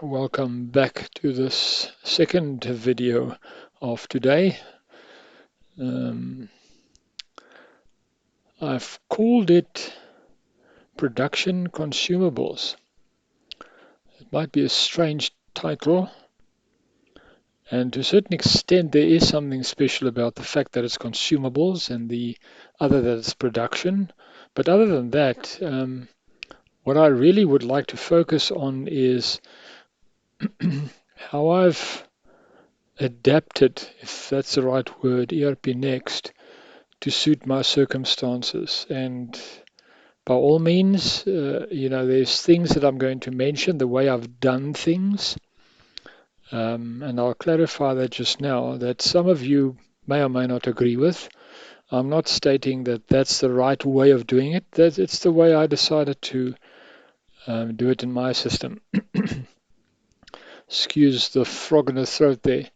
Welcome back to this second video of today. I've called it Production Consumables. It might be a strange title, and to a certain extent there is something special about the fact that it's consumables and the other that it's production. But other than that, what I really would like to focus on is how I've adapted, if that's the right word, ERPNext to suit my circumstances. And by all means, there's things that I'm going to mention, the way I've done things. And I'll clarify that just now, that some of you may or may not agree with. I'm not stating that that's the right way of doing it. It's the way I decided to do it in my system. Excuse the frog in the throat there.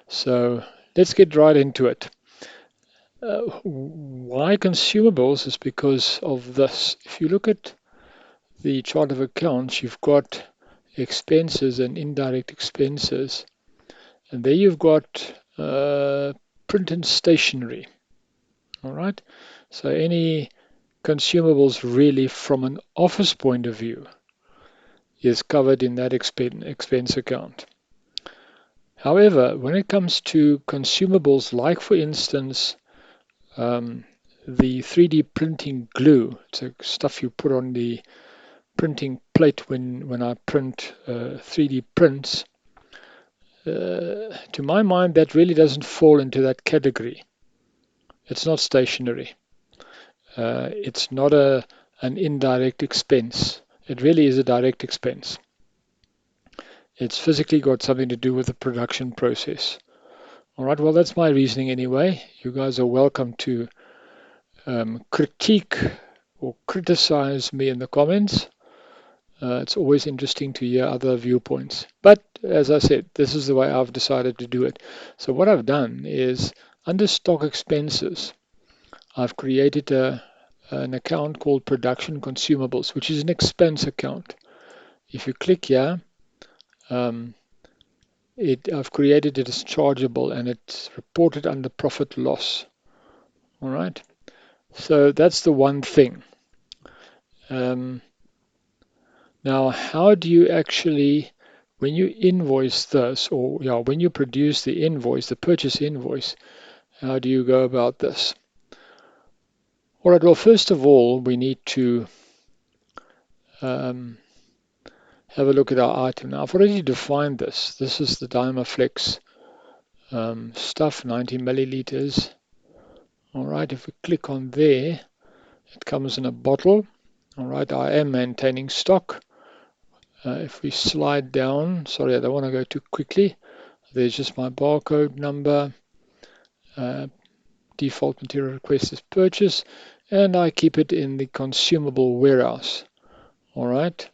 So let's get right into it. Why consumables is because of this. If you look at the chart of accounts, you've got expenses and indirect expenses. And there you've got print and stationery. All right. So any consumables really from an office point of view is covered in that expense account. However, when it comes to consumables, like for instance, the 3D printing glue, it's stuff you put on the printing plate when I print 3D prints, to my mind, that really doesn't fall into that category. It's not stationery. It's not an indirect expense. It really is a direct expense. It's physically got something to do with the production process. All right, well, that's my reasoning anyway. You guys are welcome to critique or criticize me in the comments. It's always interesting to hear other viewpoints. But as I said, this is the way I've decided to do it. So what I've done is under stock expenses, I've created an account called Production Consumables, which is an expense account. If you click here, I've created it as chargeable and it's reported under profit loss. All right. So that's the one thing. Now, how do you actually, when you invoice this, or when you produce the invoice, the purchase invoice, how do you go about this? All right, well, first of all, we need to have a look at our item. Now, I've already defined this. This is the Dymaflex stuff, 90 milliliters. All right, if we click on there, it comes in a bottle. All right, I am maintaining stock. If we slide down, sorry, I don't want to go too quickly. There's just my barcode number. Default material request is purchase, and I keep it in the consumable warehouse. All right.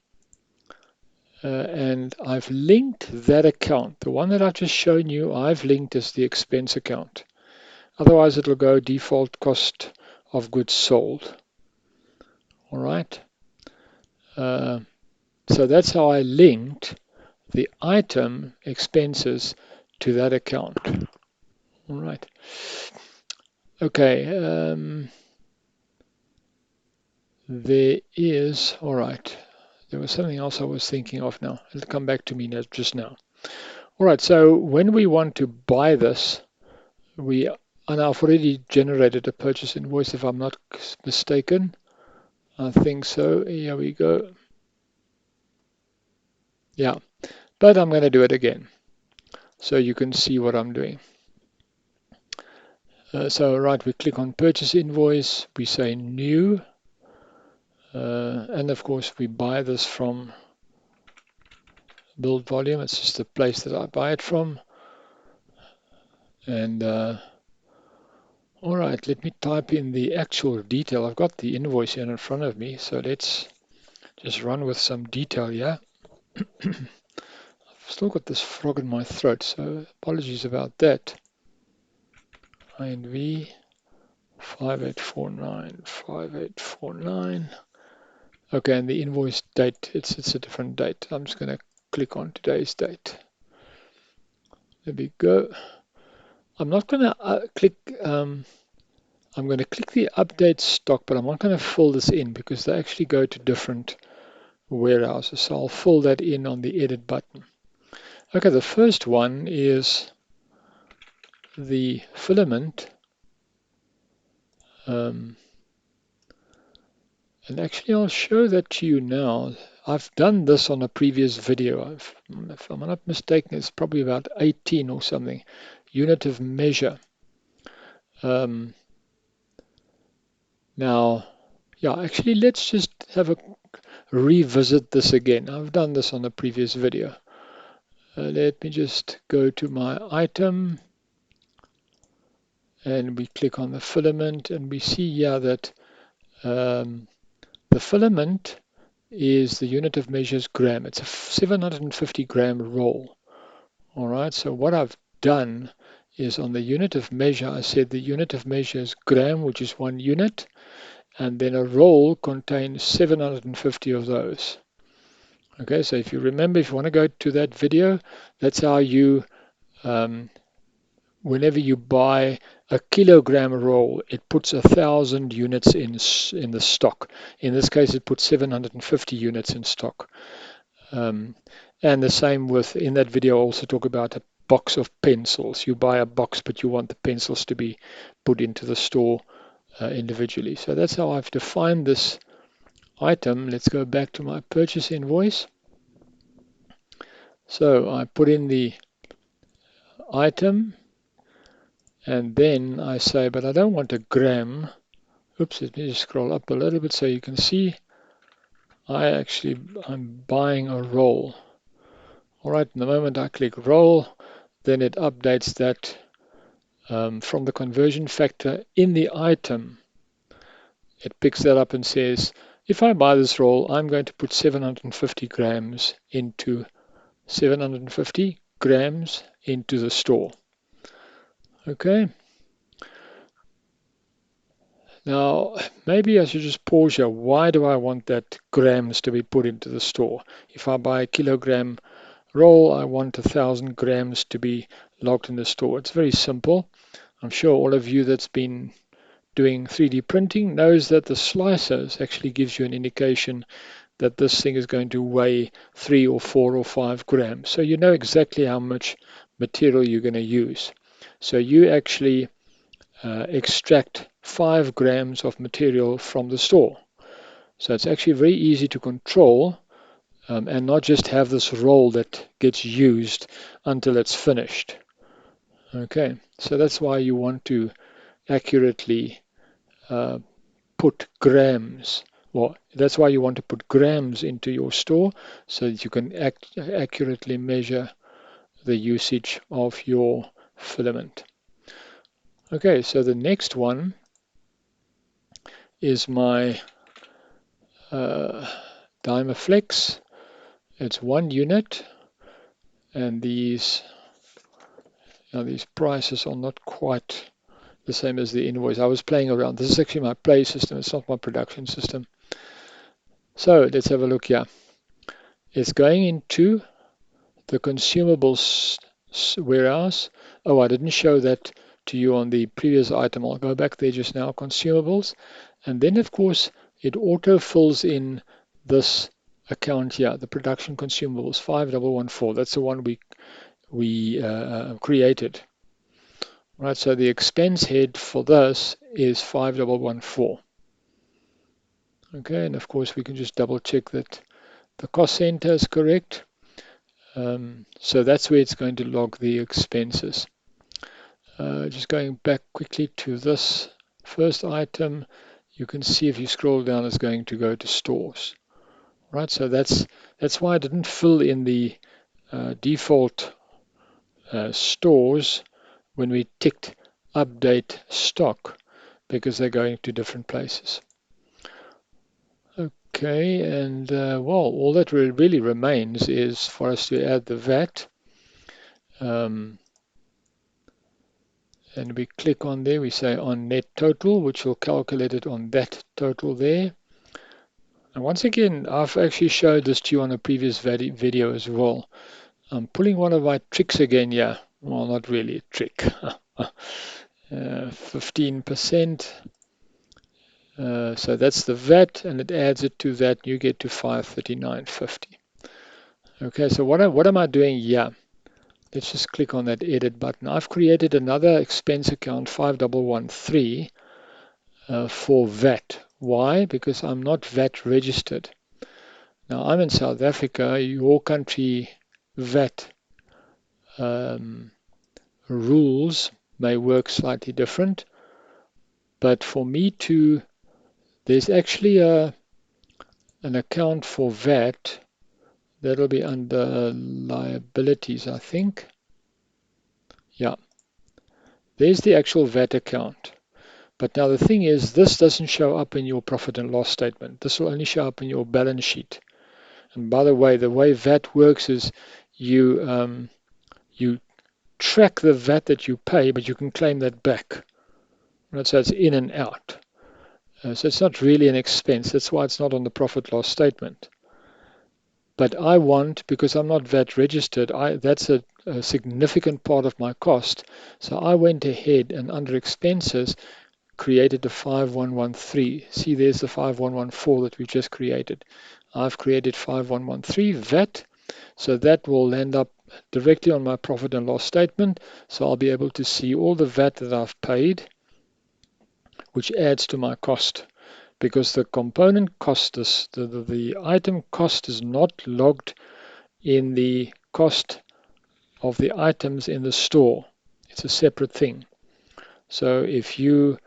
And I've linked that account. The one that I've just shown you, I've linked as the expense account. Otherwise, it'll go default cost of goods sold. All right. So that's how I linked the item expenses to that account. All right. Okay. There is, all right. There was something else I was thinking of now. It'll come back to me just now. All right. So when we want to buy this, and I've already generated a purchase invoice, if I'm not mistaken. I think so. Here we go. Yeah, but I'm going to do it again so you can see what I'm doing. So right, we click on purchase invoice, we say new, and of course we buy this from build volume. It's just the place that I buy it from. And all right, let me type in the actual detail. I've got the invoice here in front of me, so let's just run with some detail here. I've still got this frog in my throat, so apologies about that. INV 5849. Okay, and the invoice date, it's a different date. I'm just going to click on today's date. There we go. I'm not going to click, I'm going to click the update stock, but I'm not going to fill this in because they actually go to different warehouses. So I'll fill that in on the edit button. Okay, the first one is the filament. And actually I'll show that to you now. I've done this on a previous video. If I'm not mistaken, it's probably about 18 or something. Unit of measure. Now, yeah, actually let's just have a revisit this again. I've done this on a previous video. Let me just go to my item and we click on the filament and we see here that the filament is the unit of measure is gram. It's a 750 gram roll. All right, so what I've done is on the unit of measure, I said the unit of measure is gram, which is 1 unit, and then a roll contains 750 of those. Okay, so if you remember, if you want to go to that video, that's how you, whenever you buy a kilogram roll, it puts 1,000 units in the stock. In this case, it puts 750 units in stock. And the same with, in that video, I also talk about a box of pencils. You buy a box, but you want the pencils to be put into the store individually. So that's how I've defined this item. Let's go back to my purchase invoice. So I put in the item, and then I say, but I don't want a gram. Oops, let me just scroll up a little bit so you can see. I'm buying a roll. All right, the moment I click roll, then it updates that from the conversion factor in the item. It picks that up and says, if I buy this roll, I'm going to put 750 grams into the store. Okay. Now, maybe I should just pause here. Why do I want that grams to be put into the store? If I buy a kilogram roll, I want 1,000 grams to be logged in the store. It's very simple. I'm sure all of you that's been doing 3D printing knows that the slicers actually gives you an indication that this thing is going to weigh 3 or 4 or 5 grams. So you know exactly how much material you're going to use. So you actually extract 5 grams of material from the store. So it's actually very easy to control and not just have this roll that gets used until it's finished. Okay, so that's why you want to accurately put grams. Well, that's why you want to put grams into your store so that you can accurately measure the usage of your filament. Okay, so the next one is my Dymaflex. It's 1 unit, and these prices are not quite the same as the invoice. I was playing around. This is actually my play system. It's not my production system. So let's have a look here. It's going into the consumables warehouse. Oh, I didn't show that to you on the previous item. I'll go back there just now, consumables. And then, of course, it auto fills in this account here, the production consumables 5114. That's the one we created. Right, so the expense head for this is 5114. Okay, and of course we can just double check that the cost center is correct. So that's where it's going to log the expenses. Just going back quickly to this first item, you can see if you scroll down, it's going to go to stores. Right, so that's why I didn't fill in the default stores when we ticked update stock, because they're going to different places. Okay, and well, all that really remains is for us to add the VAT. And we click on there, we say on net total, which will calculate it on that total there. And once again, I've actually showed this to you on a previous video as well. I'm pulling one of my tricks again here. Well, not really a trick. 15%. So that's the VAT, and it adds it to that. You get to 539.50. Okay, so what am I doing here? Let's just click on that edit button. I've created another expense account 5113 for VAT. Why? Because I'm not VAT registered. Now I'm in South Africa. Your country VAT rules may work slightly different, but for me to, there's actually an account for VAT that'll be under liabilities, I think. Yeah, there's the actual VAT account. But now the thing is, this doesn't show up in your profit and loss statement. This will only show up in your balance sheet. And by the way VAT works is you track the VAT that you pay, but you can claim that back. Right? So it's in and out. So it's not really an expense. That's why it's not on the profit loss statement. But I want, because I'm not VAT registered, that's a significant part of my cost. So I went ahead and under expenses created a 5113. See, there's the 5114 that we just created. I've created 5113 VAT, so that will land up directly on my profit and loss statement. So I'll be able to see all the VAT that I've paid, which adds to my cost, because the component cost is the item cost is not logged in the cost of the items in the store. It's a separate thing. So if you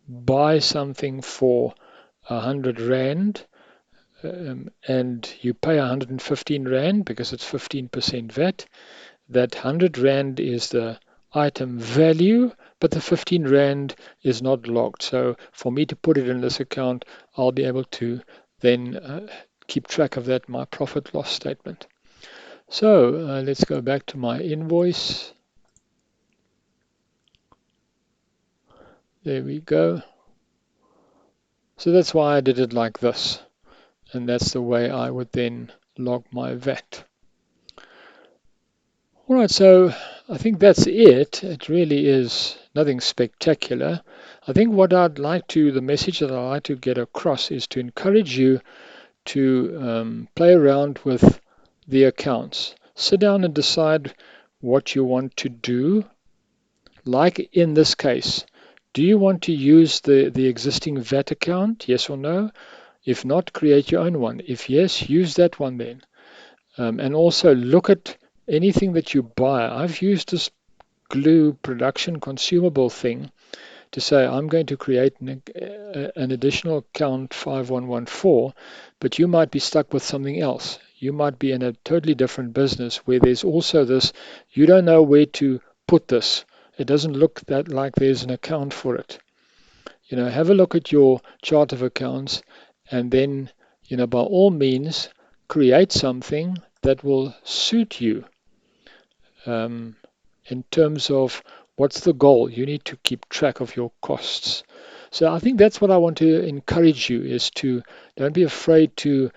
buy something for 100 Rand and you pay 115 Rand because it's 15% VAT, that 100 Rand is the item value, but the 15 Rand is not logged. So for me to put it in this account, I'll be able to then keep track of that in my profit loss statement. So let's go back to my invoice. There we go. So that's why I did it like this. And that's the way I would then log my VAT. All right, so I think that's it. It really is nothing spectacular. I think what I'd like to, the message that I'd like to get across is to encourage you to play around with the accounts. Sit down and decide what you want to do. Like in this case, do you want to use the existing VAT account? Yes or no? If not, create your own one. If yes, use that one then. And also look at anything that you buy. I've used this glue production consumable thing to say I'm going to create an additional account 5114, but you might be stuck with something else. You might be in a totally different business where there's also this, you don't know where to put this. It doesn't look that like there's an account for it. Have a look at your chart of accounts and then, by all means, create something that will suit you in terms of what's the goal. You need to keep track of your costs. So I think that's what I want to encourage you is to don't be afraid to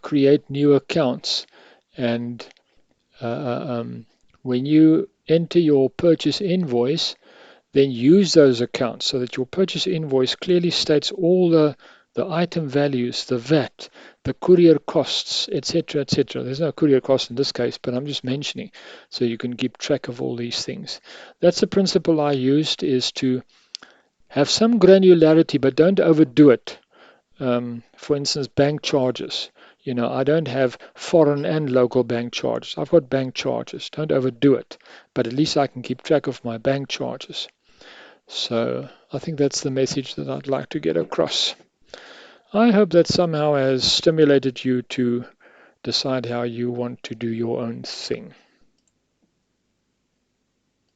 create new accounts. And when you enter your purchase invoice, then use those accounts so that your purchase invoice clearly states all the item values, the VAT, the courier costs, etc., etc. There's no courier cost in this case, but I'm just mentioning so you can keep track of all these things. That's the principle I used, is to have some granularity, but don't overdo it. For instance, bank charges. I don't have foreign and local bank charges. I've got bank charges. Don't overdo it, but at least I can keep track of my bank charges. So I think that's the message that I'd like to get across. I hope that somehow has stimulated you to decide how you want to do your own thing.